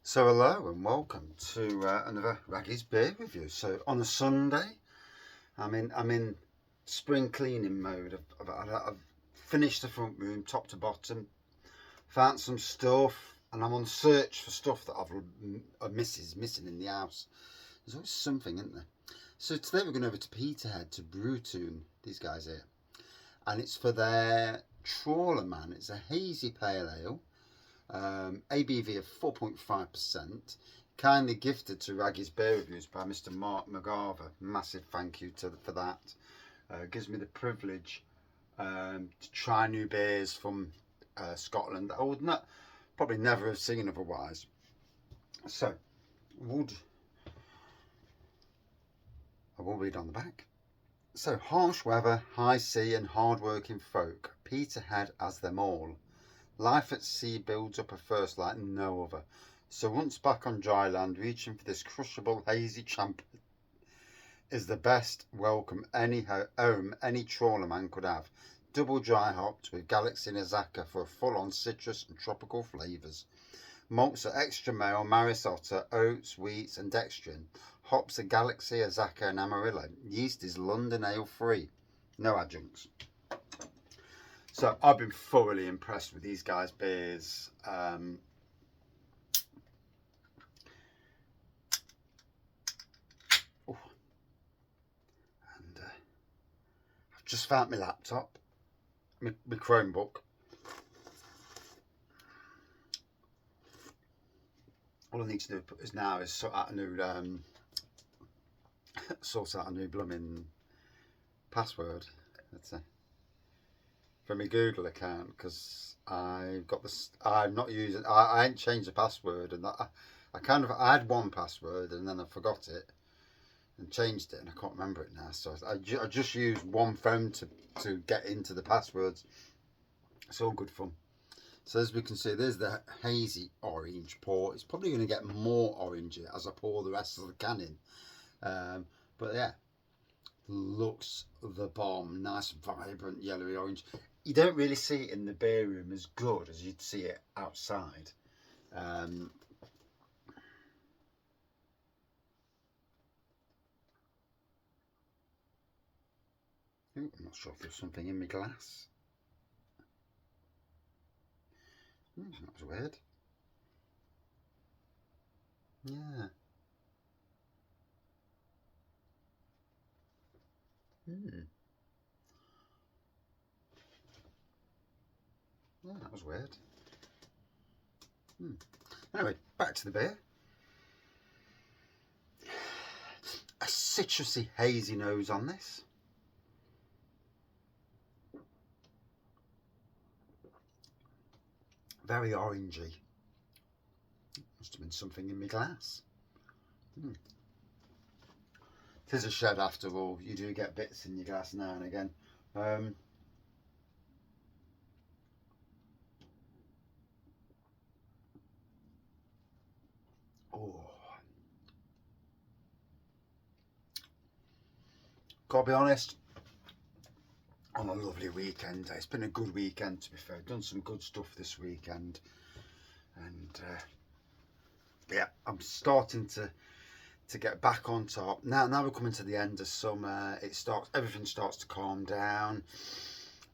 So hello and welcome to another Raggy's beer review. So on a Sunday, I'm in spring cleaning mode. I've finished the front room top to bottom, found some stuff, and I'm on search for stuff that missing in the house. There's always something, isn't there? So today we're going over to Peterhead to Brewtoon. These guys here, and it's for their TrawlerMan. It's a hazy pale ale. ABV of 4.5%, kindly gifted to Raggy's Beer Reviews by Mr. Mark McGarva. Massive thank you for that. Gives me the privilege to try new beers from Scotland that I would probably never have seen otherwise. So, I will read on the back. So, harsh weather, high sea and hard-working folk, Peterhead as them all. Life at sea builds up a thirst like no other. So once back on dry land, reaching for this crushable hazy champ is the best welcome any home any trawlerman could have. Double dry hopped with Galaxy and Azaka for full-on citrus and tropical flavours. Malts are extra male, Maris Otter, oats, wheats and dextrin. Hops are Galaxy, Azaka and Amarillo. Yeast is London Ale free. No adjuncts. So I've been thoroughly impressed with these guys' beers. And I've just found my laptop, my Chromebook. All I need to do is sort out a new blooming password. That's it. For my Google account, because I've got this. I'm not using. I ain't changed the password, and I had one password, and then I forgot it, and changed it, and I can't remember it now. So I just use one phone to get into the passwords. It's all good fun. So as we can see, there's the hazy orange pour. It's probably going to get more orangey as I pour the rest of the can in. But yeah, looks the bomb. Nice, vibrant, yellowy orange. You don't really see it in the beer room as good as you'd see it outside. I'm not sure if there's something in my glass. That was weird. Yeah. Yeah, that was weird. Anyway, back to the beer. A citrusy, hazy nose on this. Very orangey. Must have been something in my glass. It is a shed after all. You do get bits in your glass now and again. Gotta be honest, on a lovely weekend. It's been a good weekend, to be fair. Done some good stuff this weekend, and yeah, I'm starting to get back on top. Now we're coming to the end of summer. Everything starts to calm down,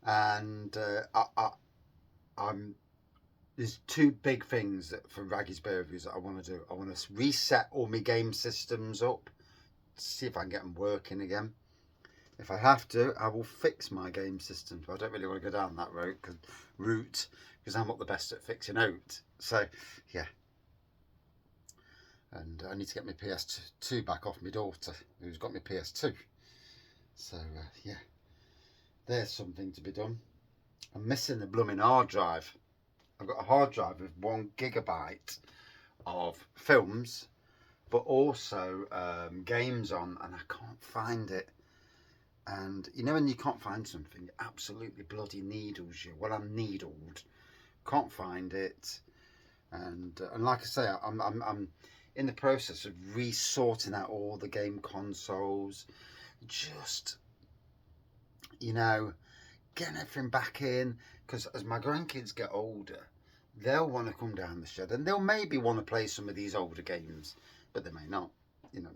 and there's two big things for Raggy's Beer Reviews that I want to do. I want to reset all my game systems up, see if I can get them working again. If I have to, I will fix my game systems. But I don't really want to go down that route because I'm not the best at fixing out. So yeah, and I need to get my PS2 back off my daughter, who's got my PS2. So yeah, there's something to be done. I'm missing the blooming hard drive. I've got a hard drive with 1 gigabyte of films, but also games on, and I can't find it. And you know when you can't find something, it absolutely bloody needles you. Well, I'm needled. Can't find it, and like I say, I'm in the process of resorting out all the game consoles. Just, getting everything back in, because as my grandkids get older, they'll want to come down the shed, and they'll maybe want to play some of these older games, but they may not, you know.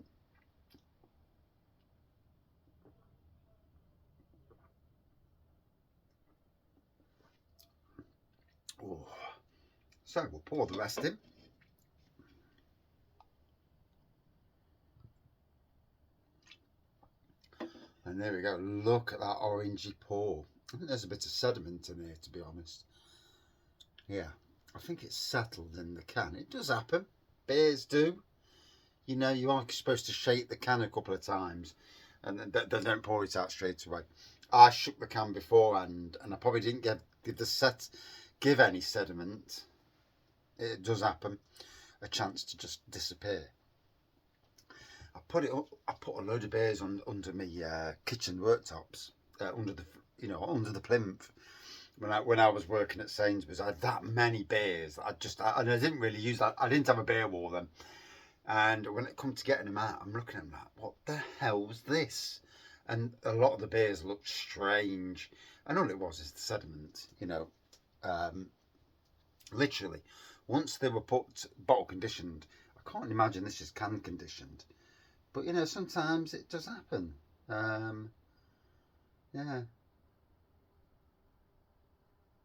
Oh. So we'll pour the rest in. And there we go. Look at that orangey pour. I think there's a bit of sediment in here, to be honest. Yeah, I think it's settled in the can. It does happen. Beers do. You know, you are supposed to shake the can a couple of times, and then don't pour it out straight away. I shook the can beforehand, and I probably didn't give any sediment. It does happen. A chance to just disappear. I put a load of beers under my kitchen worktops, under the plinth. When I was working at Sainsbury's, I had that many beers. And I didn't really use that. I didn't have a beer wall then. And when it come to getting them out, I'm looking at them like, what the hell's this? And a lot of the beers looked strange. And all it was is the sediment, you know. Literally, once they were put bottle conditioned, I can't imagine this is can conditioned. But, you know, sometimes it does happen. Yeah.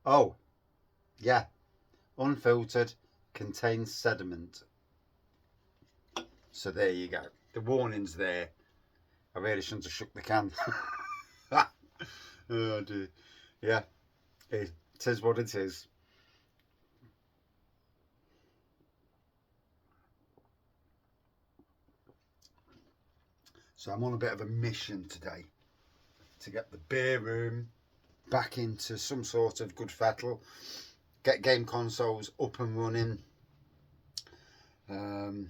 Oh, yeah. Unfiltered, contains sediment. So there you go. The warning's there. I really shouldn't have shook the can. Oh dear. Yeah, it is what it is. So I'm on a bit of a mission today to get the beer room back into some sort of good fettle, get game consoles up and running, and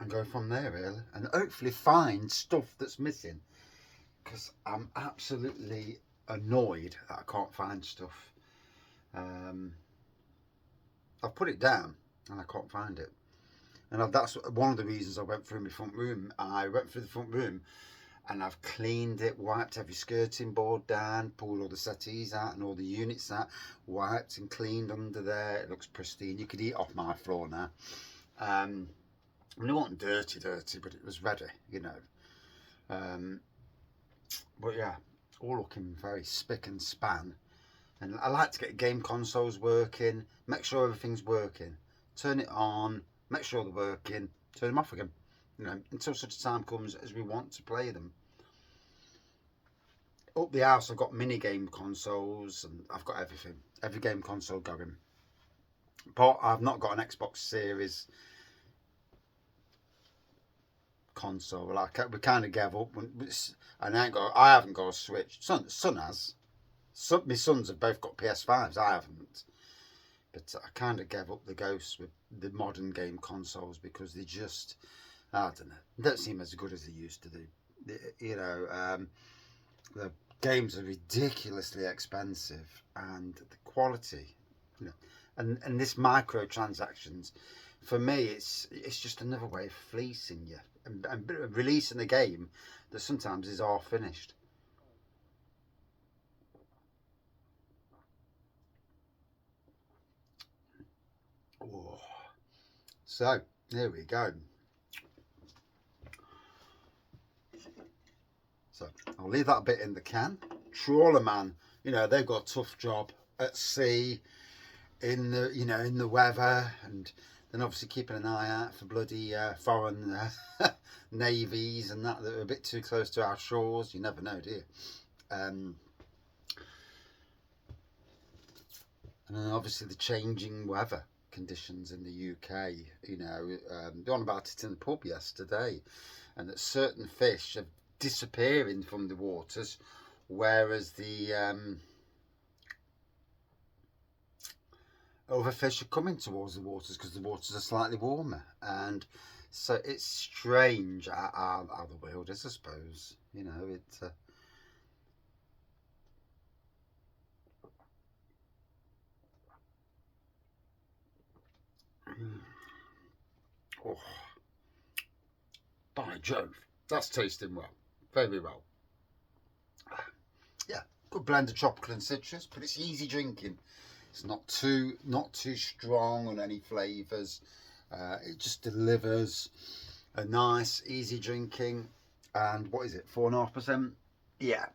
go from there really, and hopefully find stuff that's missing, because I'm absolutely annoyed that I can't find stuff. I've put it down and I can't find it. And that's one of the reasons I went through my front room. I went through the front room and I've cleaned it, wiped every skirting board down, pulled all the settees out and all the units out, wiped and cleaned under there. It looks pristine. You could eat off my floor now. I mean, it wasn't dirty, but it was ready, you know. But yeah, all looking very spick and span. And I like to get game consoles working, make sure everything's working, turn it on, make sure they're working, turn them off again, you know, until such a time comes as we want to play them. Up the house I've got mini game consoles and I've got every game console going. But I've not got an Xbox Series console. We kind of gave up, and I haven't got a Switch. Son has. My sons have both got PS5s. I haven't. But I kind of gave up the ghost with the modern game consoles because they just, I don't know, don't seem as good as they used to do. You know, the games are ridiculously expensive, and the quality, you know, and this microtransactions, for me, it's just another way of fleecing you and releasing a game that sometimes is half finished. Oh. So there we go. So I'll leave that bit in the can. TrawlerMan, you know, they've got a tough job at sea, in the weather, and then obviously keeping an eye out for bloody foreign navies and that are a bit too close to our shores. You never know, do you? And then obviously the changing weather conditions in the UK. You know, they're on about it in the pub yesterday, and that certain fish are disappearing from the waters, whereas the other fish are coming towards the waters because the waters are slightly warmer. And so it's strange how the world is, I suppose. You know, it. Oh, by Jove, that's tasting well, very well. Yeah, good blend of tropical and citrus, but it's easy drinking. It's not too strong on any flavours. It just delivers a nice, easy drinking. And what is it, 4.5%? Yeah.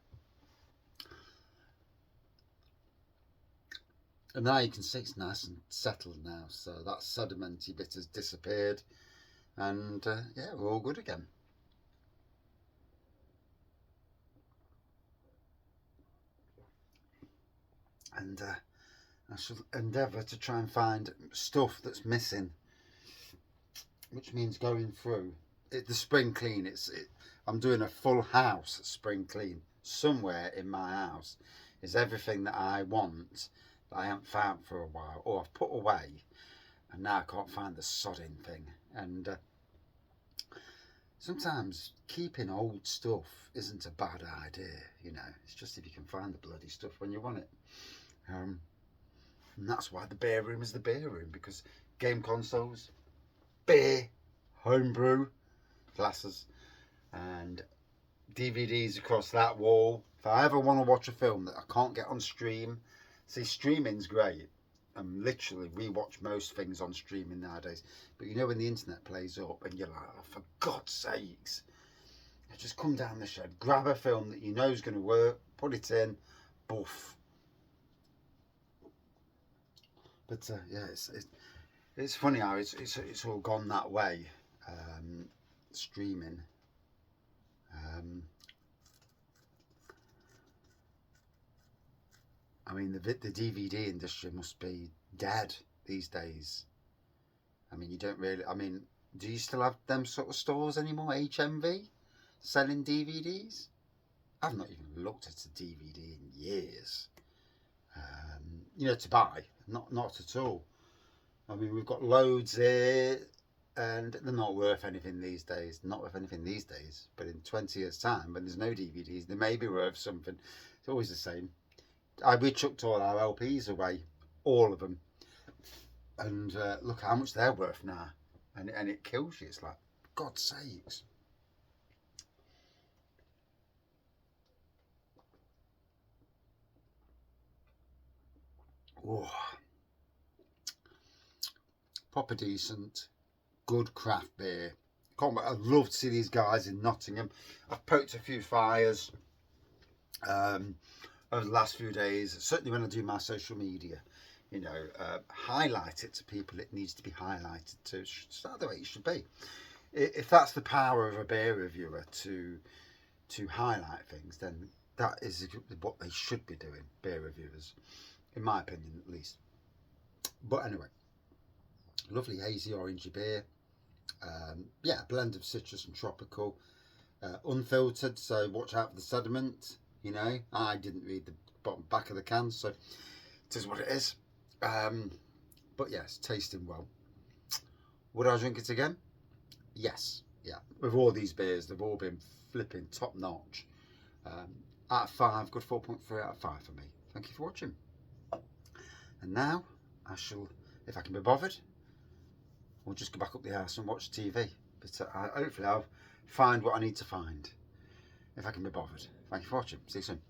And now you can see it's nice and settled now. So that sedimenty bit has disappeared. And yeah, we're all good again. And I shall endeavour to try and find stuff that's missing, which means going through the spring clean. I'm doing a full house spring clean. Somewhere in my house is everything that I want that I haven't found for a while, or I've put away, and now I can't find the sodding thing. And sometimes keeping old stuff isn't a bad idea, you know. It's just if you can find the bloody stuff when you want it. And that's why the beer room is the beer room, because game consoles, beer, homebrew, glasses, and DVDs across that wall. If I ever want to watch a film that I can't get on stream, see, streaming's great. Literally, we watch most things on streaming nowadays. But you know, when the internet plays up and you're like, oh, for God's sakes, just come down the shed, grab a film that you know is going to work, put it in, boof. But yeah, it's funny how it's all gone that way, streaming. I mean, the DVD industry must be dead these days. I mean, you don't really. I mean, do you still have them sort of stores anymore? HMV selling DVDs? I've not even looked at a DVD in years. You know, to buy, not at all. I mean, we've got loads here, and they're not worth anything these days. Not worth anything these days. But in 20 years' time, when there's no DVDs, they may be worth something. It's always the same. We chucked all our LPs away, all of them, and look how much they're worth now, and it kills you. It's like, God's sakes. Oh, proper decent, good craft beer. I'd love to see these guys in Nottingham. I've poked a few fires over the last few days. Certainly when I do my social media, you know, highlight it to people it needs to be highlighted to. It's not the way it should be. If that's the power of a beer reviewer, to highlight things, then that is what they should be doing, beer reviewers, in my opinion at least. But anyway, lovely hazy orangey beer. Yeah, blend of citrus and tropical, unfiltered, so watch out for the sediment. You know, I didn't read the back of the can, so it is what it is. But yes, tasting well. Would I drink it again? Yes, yeah. With all these beers, they've all been flipping top notch. Out of 5, good 4.3 out of 5 for me. Thank you for watching. And now I shall, if I can be bothered, we'll just go back up the house and watch TV. But hopefully I'll find what I need to find, if I can be bothered. Thank you for watching. See you soon.